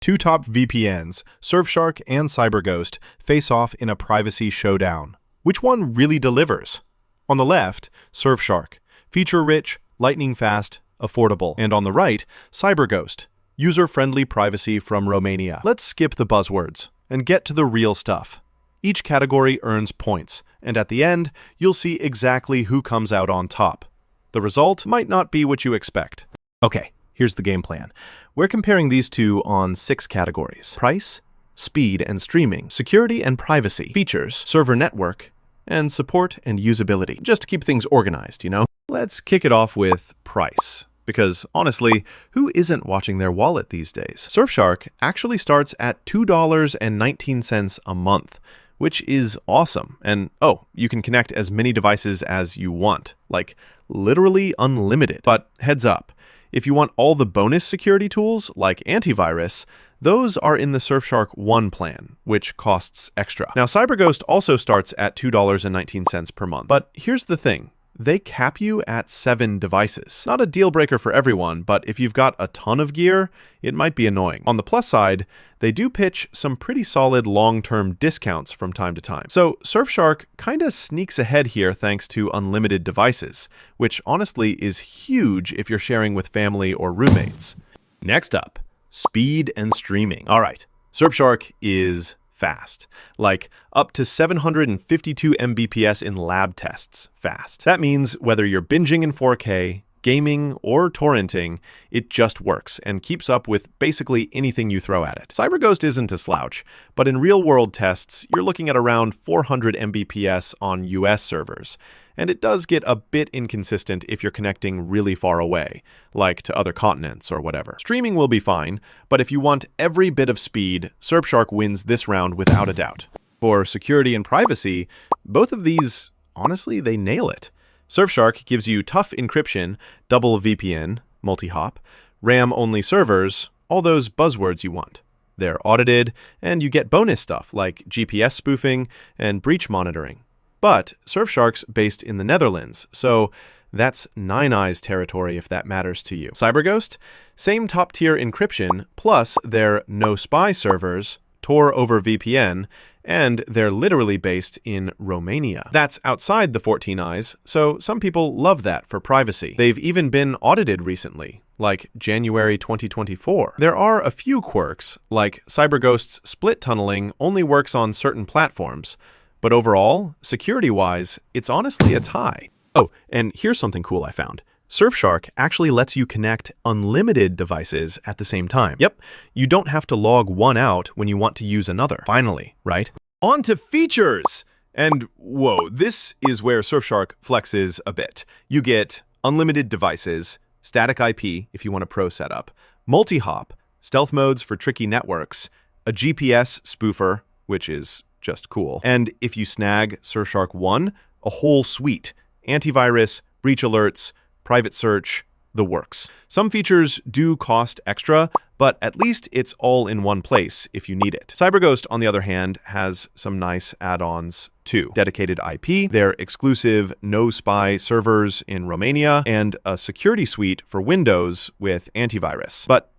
Two top VPNs, Surfshark and CyberGhost, face off in a privacy showdown. Which one really delivers? On the left, Surfshark, feature-rich, lightning-fast, affordable. And on the right, CyberGhost, user-friendly privacy from Romania. Let's skip the buzzwords and get to the real stuff. Each category earns points, and at the end, you'll see exactly who comes out on top. The result might not be what you expect. Okay, here's the game plan. We're comparing these two on 6 categories: price, speed and streaming, security and privacy, features, server network, and support and usability. Just to keep things organized, you know? Let's kick it off with price. Because honestly, who isn't watching their wallet these days? Surfshark actually starts at $2.19 a month, which is awesome. And oh, you can connect as many devices as you want, like literally unlimited. But heads up, if you want all the bonus security tools, like antivirus, those are in the Surfshark One plan, which costs extra. Now, CyberGhost also starts at $2.19 per month. But here's the thing. They cap you at 7 devices. Not a deal breaker for everyone, but if you've got a ton of gear, it might be annoying. On the plus side, they do pitch some pretty solid long-term discounts from time to time. So Surfshark kinda sneaks ahead here thanks to unlimited devices, which honestly is huge if you're sharing with family or roommates. Next up, speed and streaming. All right, Surfshark is fast, like up to 752 Mbps in lab tests fast. That means whether you're binging in 4K, gaming, or torrenting, it just works and keeps up with basically anything you throw at it. CyberGhost isn't a slouch, but in real-world tests, you're looking at around 400 Mbps on US servers, and it does get a bit inconsistent if you're connecting really far away, like to other continents or whatever. Streaming will be fine, but if you want every bit of speed, Surfshark wins this round without a doubt. For security and privacy, both of these, honestly, they nail it. Surfshark gives you tough encryption, double VPN, multi-hop, RAM-only servers, all those buzzwords you want. They're audited, and you get bonus stuff like GPS spoofing and breach monitoring. But Surfshark's based in the Netherlands, so that's Nine Eyes territory if that matters to you. CyberGhost, same top-tier encryption, plus their no-spy servers, Tor over VPN, and they're literally based in Romania. That's outside the 14 Eyes, so some people love that for privacy. They've even been audited recently, like January 2024. There are a few quirks, like CyberGhost's split tunneling only works on certain platforms, but overall, security-wise, it's honestly a tie. Oh, and here's something cool I found. Surfshark actually lets you connect unlimited devices at the same time. Yep, you don't have to log one out when you want to use another. Finally, right? On to features! And whoa, this is where Surfshark flexes a bit. You get unlimited devices, static IP if you want a pro setup, multi-hop, stealth modes for tricky networks, a GPS spoofer, which is just cool. And if you snag Surfshark One, a whole suite, antivirus, breach alerts, private search, the works. Some features do cost extra, but at least it's all in one place if you need it. CyberGhost, on the other hand, has some nice add-ons too. Dedicated IP, their exclusive no-spy servers in Romania, and a security suite for Windows with antivirus. But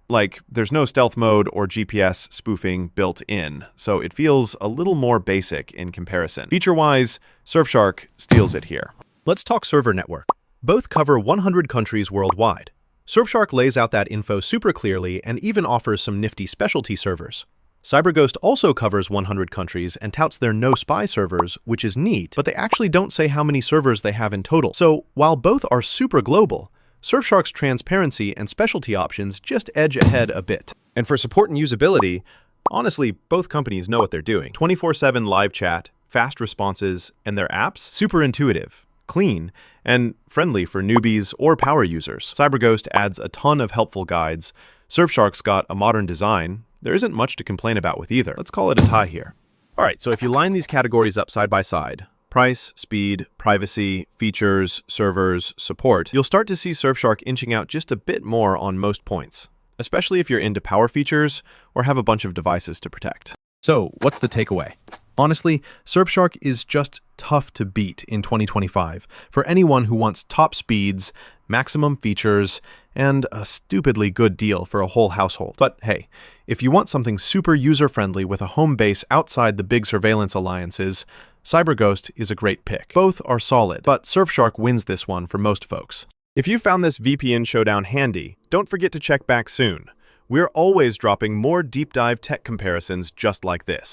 there's no stealth mode or GPS spoofing built in, so it feels a little more basic in comparison. Feature-wise, Surfshark steals it here. Let's talk server network. Both cover 100 countries worldwide. Surfshark lays out that info super clearly and even offers some nifty specialty servers. CyberGhost also covers 100 countries and touts their no-spy servers, which is neat, but they actually don't say how many servers they have in total. So while both are super global, Surfshark's transparency and specialty options just edge ahead a bit. And for support and usability, honestly, both companies know what they're doing. 24/7 live chat, fast responses, and their apps, super intuitive, clean, and friendly for newbies or power users. CyberGhost adds a ton of helpful guides. Surfshark's got a modern design. There isn't much to complain about with either. Let's call it a tie here. All right, so if you line these categories up side by side, price, speed, privacy, features, servers, support, you'll start to see Surfshark inching out just a bit more on most points, especially if you're into power features or have a bunch of devices to protect. So, what's the takeaway? Honestly, Surfshark is just tough to beat in 2025 for anyone who wants top speeds, maximum features, and a stupidly good deal for a whole household. But hey, if you want something super user-friendly with a home base outside the big surveillance alliances, CyberGhost is a great pick. Both are solid, but Surfshark wins this one for most folks. If you found this VPN showdown handy, don't forget to check back soon. We're always dropping more deep dive tech comparisons just like this.